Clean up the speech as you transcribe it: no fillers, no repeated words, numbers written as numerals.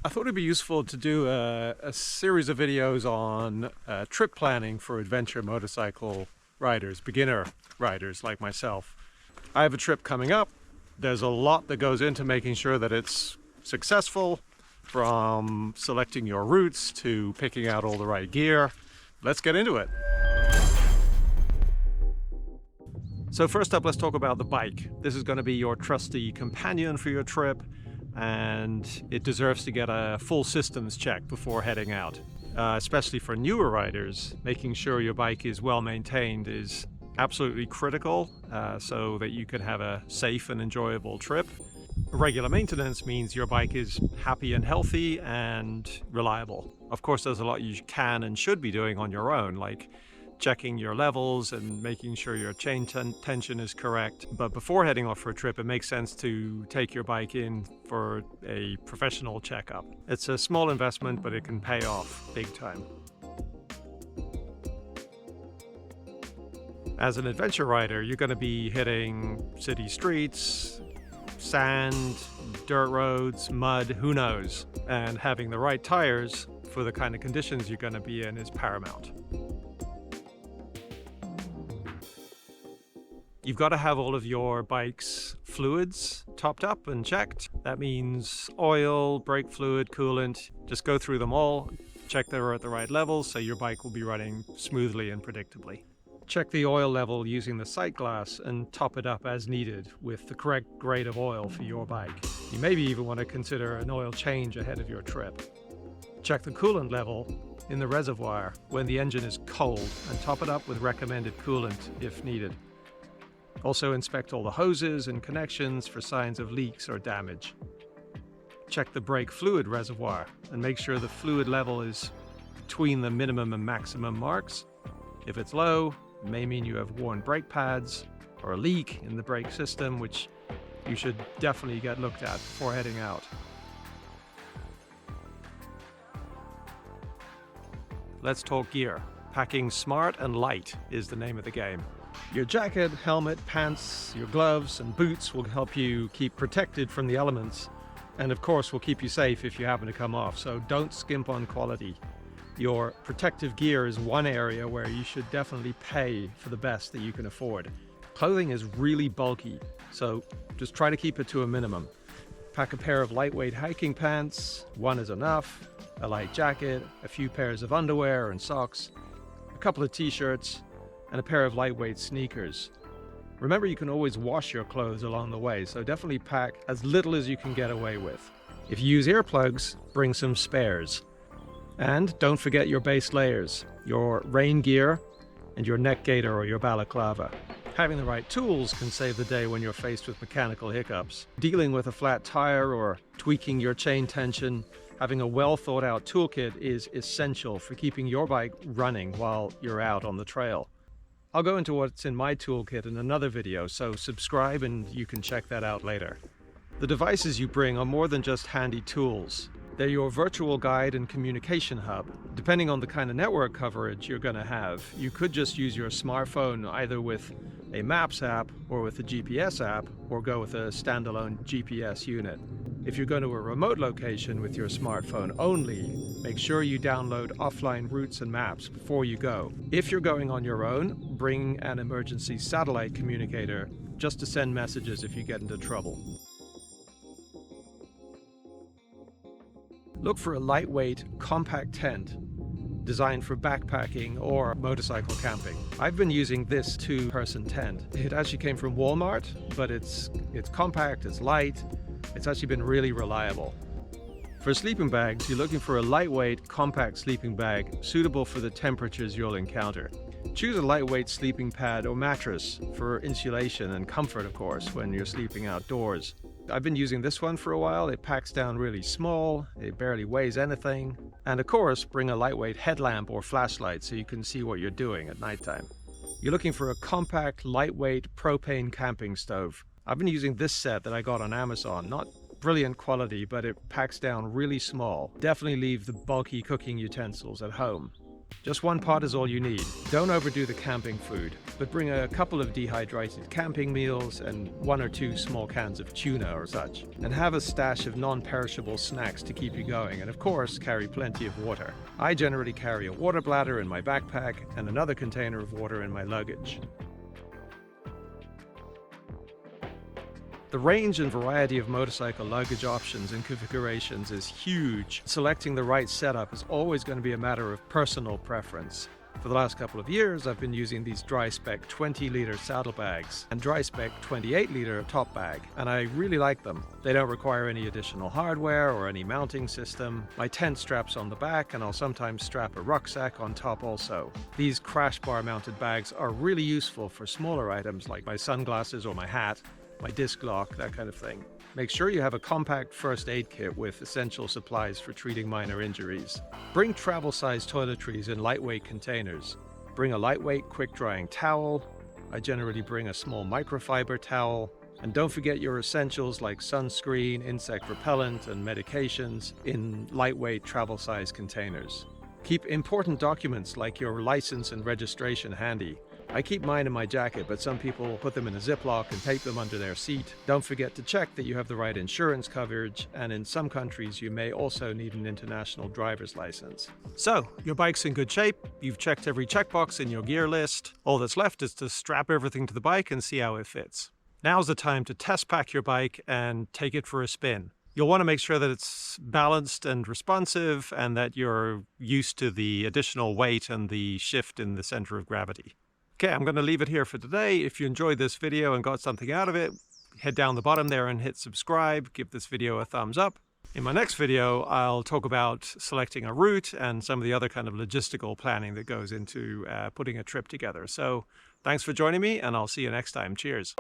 I thought it'd be useful to do a series of videos on trip planning for adventure motorcycle riders, beginner riders like myself. I have a trip coming up. There's a lot that goes into making sure that it's successful, from selecting your routes to picking out all the right gear. Let's get into it. So first up, let's talk about the bike. This is going to be your trusty companion for your trip, and it deserves to get a full systems check before heading out. Especially for newer riders, making sure your bike is well maintained is absolutely critical, so that you can have a safe and enjoyable trip. Regular maintenance means your bike is happy and healthy and reliable. Of course, there's a lot you can and should be doing on your own, like checking your levels and making sure your chain tension is correct. But before heading off for a trip, it makes sense to take your bike in for a professional checkup. It's a small investment, but it can pay off big time. As an adventure rider, you're going to be hitting city streets, sand, dirt roads, mud, who knows? And having the right tires for the kind of conditions you're going to be in is paramount. You've got to have all of your bike's fluids topped up and checked. That means oil, brake fluid, coolant. Just go through them all, check they're at the right levels so your bike will be running smoothly and predictably. Check the oil level using the sight glass and top it up as needed with the correct grade of oil for your bike. You maybe even want to consider an oil change ahead of your trip. Check the coolant level in the reservoir when the engine is cold and top it up with recommended coolant if needed. Also inspect all the hoses and connections for signs of leaks or damage. Check the brake fluid reservoir and make sure the fluid level is between the minimum and maximum marks. If it's low, it may mean you have worn brake pads or a leak in the brake system, which you should definitely get looked at before heading out. Let's talk gear. Packing smart and light is the name of the game. Your jacket, helmet, pants, your gloves and boots will help you keep protected from the elements, and of course will keep you safe if you happen to come off, so don't skimp on quality. Your protective gear is one area where you should definitely pay for the best that you can afford. Clothing is really bulky, so just try to keep it to a minimum. Pack a pair of lightweight hiking pants, one is enough, a light jacket, a few pairs of underwear and socks, a couple of t-shirts, and a pair of lightweight sneakers. Remember, you can always wash your clothes along the way, so definitely pack as little as you can get away with. If you use earplugs, bring some spares. And don't forget your base layers, your rain gear, and your neck gaiter or your balaclava. Having the right tools can save the day when you're faced with mechanical hiccups. Dealing with a flat tire or tweaking your chain tension, having a well thought out toolkit is essential for keeping your bike running while you're out on the trail. I'll go into what's in my toolkit in another video, so subscribe and you can check that out later. The devices you bring are more than just handy tools. They're your virtual guide and communication hub. Depending on the kind of network coverage you're going to have, you could just use your smartphone either with a Maps app or with a GPS app, or go with a standalone GPS unit. If you're going to a remote location with your smartphone only, make sure you download offline routes and maps before you go. If you're going on your own, bring an emergency satellite communicator just to send messages if you get into trouble. Look for a lightweight, compact tent designed for backpacking or motorcycle camping. I've been using this two-person tent. It actually came from Walmart, but it's compact, it's light, it's actually been really reliable. For sleeping bags, you're looking for a lightweight, compact sleeping bag suitable for the temperatures you'll encounter. Choose a lightweight sleeping pad or mattress for insulation and comfort, of course, when you're sleeping outdoors. I've been using this one for a while. It packs down really small, it barely weighs anything. And of course, bring a lightweight headlamp or flashlight so you can see what you're doing at nighttime. You're looking for a compact, lightweight propane camping stove. I've been using this set that I got on Amazon. Not brilliant quality, but it packs down really small. Definitely leave the bulky cooking utensils at home. Just one pot is all you need. Don't overdo the camping food, but bring a couple of dehydrated camping meals and 1 or 2 small cans of tuna or such. And have a stash of non-perishable snacks to keep you going, and of course, carry plenty of water. I generally carry a water bladder in my backpack and another container of water in my luggage. The range and variety of motorcycle luggage options and configurations is huge. Selecting the right setup is always going to be a matter of personal preference. For the last couple of years, I've been using these dry-spec 20-litre saddlebags and dry-spec 28-litre top bag, and I really like them. They don't require any additional hardware or any mounting system. My tent straps on the back, and I'll sometimes strap a rucksack on top also. These crash bar mounted bags are really useful for smaller items like my sunglasses or my hat, my disc lock, that kind of thing. Make sure you have a compact first aid kit with essential supplies for treating minor injuries. Bring travel-sized toiletries in lightweight containers. Bring a lightweight, quick-drying towel. I generally bring a small microfiber towel. And don't forget your essentials like sunscreen, insect repellent, and medications in lightweight travel-sized containers. Keep important documents like your license and registration handy. I keep mine in my jacket, but some people put them in a Ziploc and tape them under their seat. Don't forget to check that you have the right insurance coverage, and in some countries you may also need an international driver's license. So, your bike's in good shape, you've checked every checkbox in your gear list. All that's left is to strap everything to the bike and see how it fits. Now's the time to test pack your bike and take it for a spin. You'll want to make sure that it's balanced and responsive and that you're used to the additional weight and the shift in the center of gravity. Okay, I'm going to leave it here for today. If you enjoyed this video and got something out of it, head down the bottom there and hit subscribe. Give this video a thumbs up. In my next video, I'll talk about selecting a route and some of the other kind of logistical planning that goes into putting a trip together. So thanks for joining me, and I'll see you next time. Cheers.